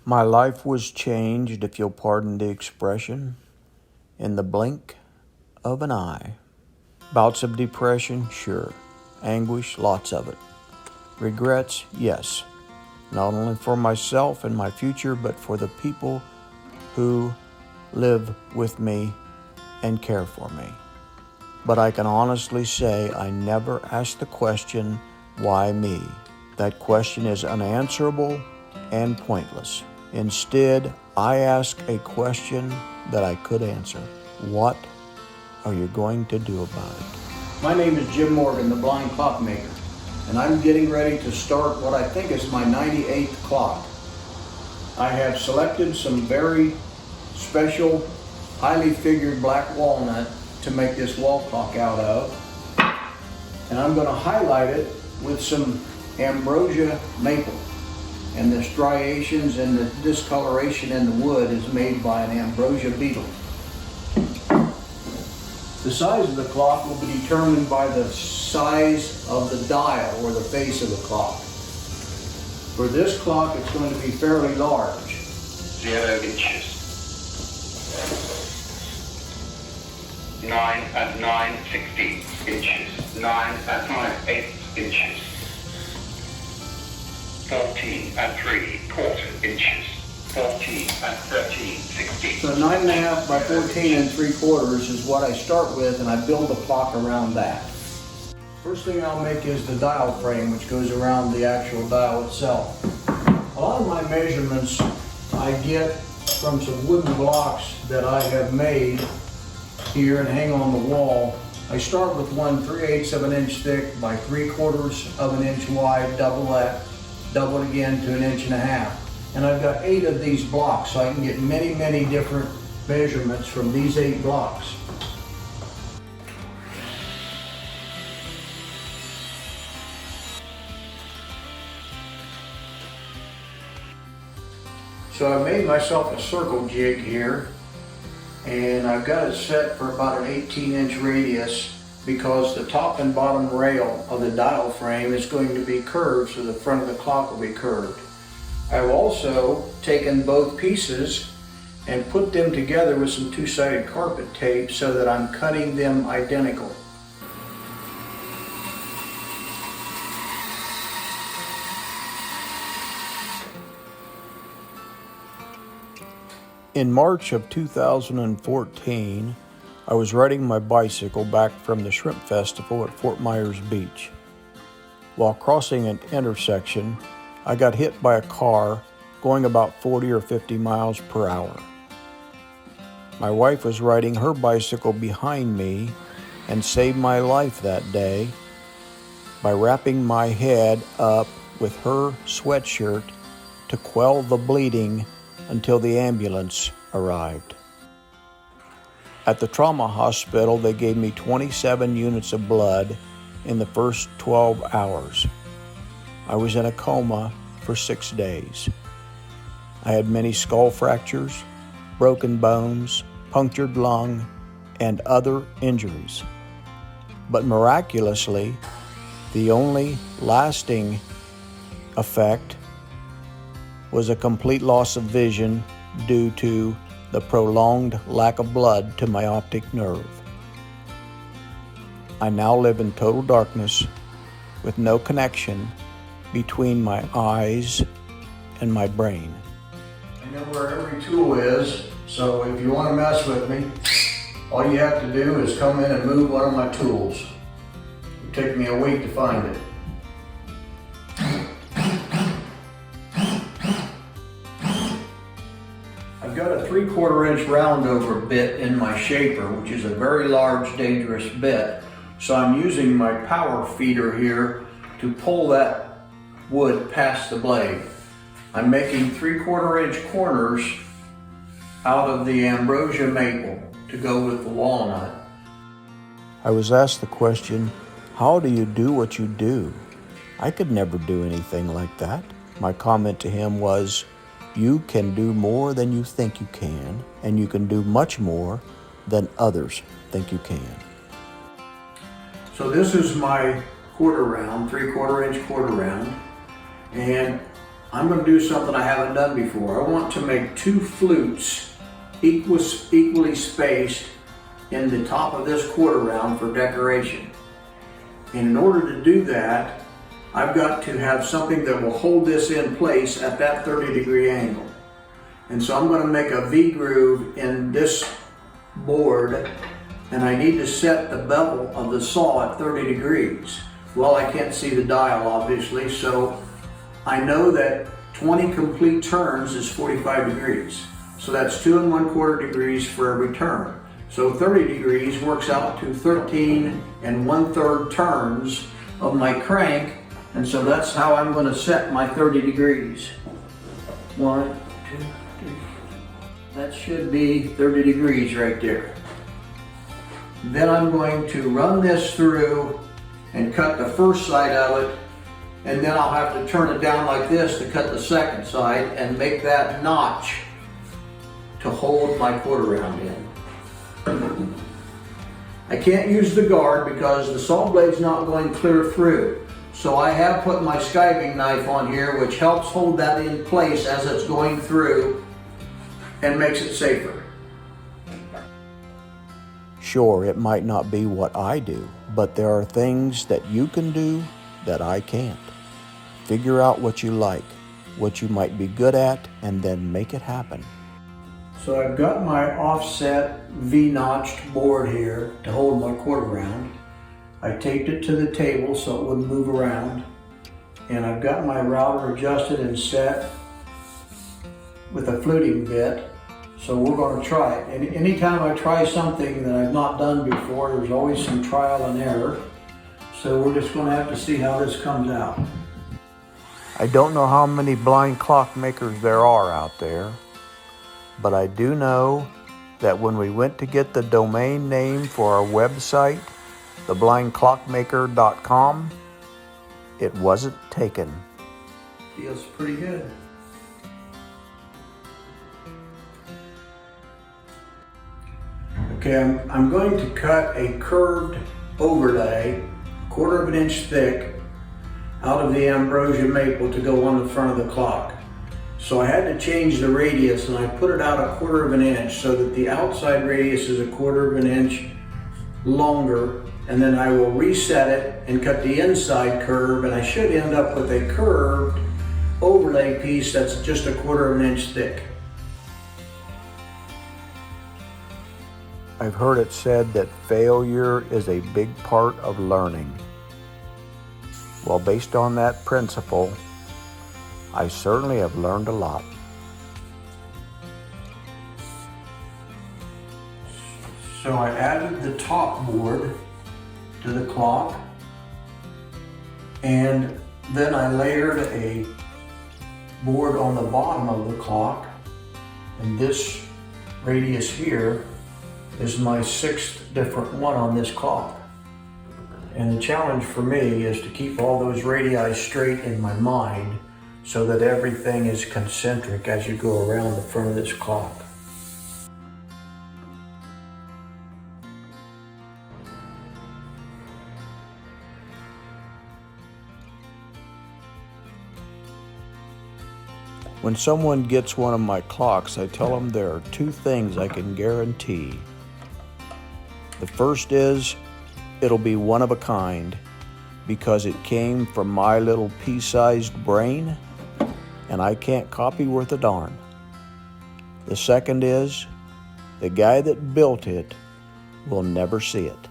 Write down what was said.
My life was changed, if you'll pardon the expression, in the blink of an eye. Bouts of depression, sure. Anguish, lots of it. Regrets, yes. Not only for myself and my future, but for the people who live with me and care for me. But I can honestly say I never asked the question, why me? That question is unanswerable and pointless. Instead, I ask a question that I could answer. What are you going to do about it? My name is Jim Morgan, the blind clockmaker, and I'm getting ready to start what I think is my 98th clock. I have selected some very special, highly figured black walnut to make this wall clock out of, and I'm going to highlight it with some ambrosia maple. And the striations and the discoloration in the wood is made by an ambrosia beetle. The size of the clock will be determined by the size of the dial or the face of the clock. For this clock, it's going to be fairly large. 0 inches. 9 and 9/16 inches. 9 and 5/8 inches. 14 and 3/4 inches. 14 and 13/16. So 9.5 by 14 and 3/4 is what I start with, and I build the clock around that. First thing I'll make is the dial frame, which goes around the actual dial itself. A lot of my measurements I get from some wooden blocks that I have made here and hang on the wall. I start with one 3/8 of an inch thick by 3/4 of an inch wide, double that, double it again to 1.5 inches. And I've got 8 of these blocks, so I can get many, many different measurements from these 8 blocks. So I made myself a circle jig here, and I've got it set for about an 18-inch radius because the top and bottom rail of the dial frame is going to be curved, so the front of the clock will be curved. I've also taken both pieces and put them together with some two-sided carpet tape so that I'm cutting them identical. In March of 2014, I was riding my bicycle back from the Shrimp Festival at Fort Myers Beach. While crossing an intersection, I got hit by a car going about 40 or 50 miles per hour. My wife was riding her bicycle behind me and saved my life that day by wrapping my head up with her sweatshirt to quell the bleeding until the ambulance arrived. At the trauma hospital, they gave me 27 units of blood in the first 12 hours. I was in a coma for 6 days. I had many skull fractures, broken bones, punctured lung, and other injuries. But miraculously, the only lasting effect was a complete loss of vision due to the prolonged lack of blood to my optic nerve. I now live in total darkness with no connection between my eyes and my brain. I know where every tool is, so if you want to mess with me, all you have to do is come in and move one of my tools. It'll take me a week to find it. I've got a 3/4 inch roundover bit in my shaper, which is a very large, dangerous bit. So I'm using my power feeder here to pull that wood past the blade. I'm making 3/4 inch corners out of the ambrosia maple to go with the walnut. I was asked the question, how do you do what you do? I could never do anything like that. My comment to him was, you can do more than you think you can, and you can do much more than others think you can. So this is my quarter round, 3/4 inch quarter round, and I'm going to do something I haven't done before. I want to make 2 flutes equally spaced in the top of this quarter round for decoration. And in order to do that, I've got to have something that will hold this in place at that 30-degree angle. And so I'm going to make a V-groove in this board, and I need to set the bevel of the saw at 30 degrees. Well, I can't see the dial obviously, so I know that 20 complete turns is 45 degrees. So that's 2 1/4 degrees for every turn. So 30 degrees works out to 13 1/3 turns of my crank, and so that's how I'm going to set my 30 degrees. 1, 2, 3. That should be 30 degrees right there. Then I'm going to run this through and cut the first side of it, and then I'll have to turn it down like this to cut the second side and make that notch to hold my quarter round in. I can't use the guard because the saw blade's not going clear through. So I have put my skiving knife on here, which helps hold that in place as it's going through and makes it safer. Sure, it might not be what I do, but there are things that you can do that I can't. Figure out what you like, what you might be good at, and then make it happen. So I've got my offset V-notched board here to hold my quarter round. I taped it to the table so it wouldn't move around. And I've got my router adjusted and set with a fluting bit. So we're going to try it. And anytime I try something that I've not done before, there's always some trial and error. So we're just going to have to see how this comes out. I don't know how many blind clockmakers there are out there, but I do know that when we went to get the domain name for our website, theblindclockmaker.com, it wasn't taken. Feels pretty good. Okay, I'm going to cut a curved overlay, 1/4 of an inch thick, out of the ambrosia maple to go on the front of the clock. So I had to change the radius, and I put it out 1/4 of an inch so that the outside radius is 1/4 of an inch longer, and then I will reset it and cut the inside curve, and I should end up with a curved overlay piece that's just 1/4 of an inch thick. I've heard it said that failure is a big part of learning. Well, based on that principle, I certainly have learned a lot. So I added the top board to the clock, and then I layered a board on the bottom of the clock, and this radius here is my 6th different one on this clock. And the challenge for me is to keep all those radii straight in my mind so that everything is concentric as you go around the front of this clock. When someone gets one of my clocks, I tell them there are 2 things I can guarantee. The first is it'll be one of a kind because it came from my little pea-sized brain and I can't copy worth a darn. The second is the guy that built it will never see it.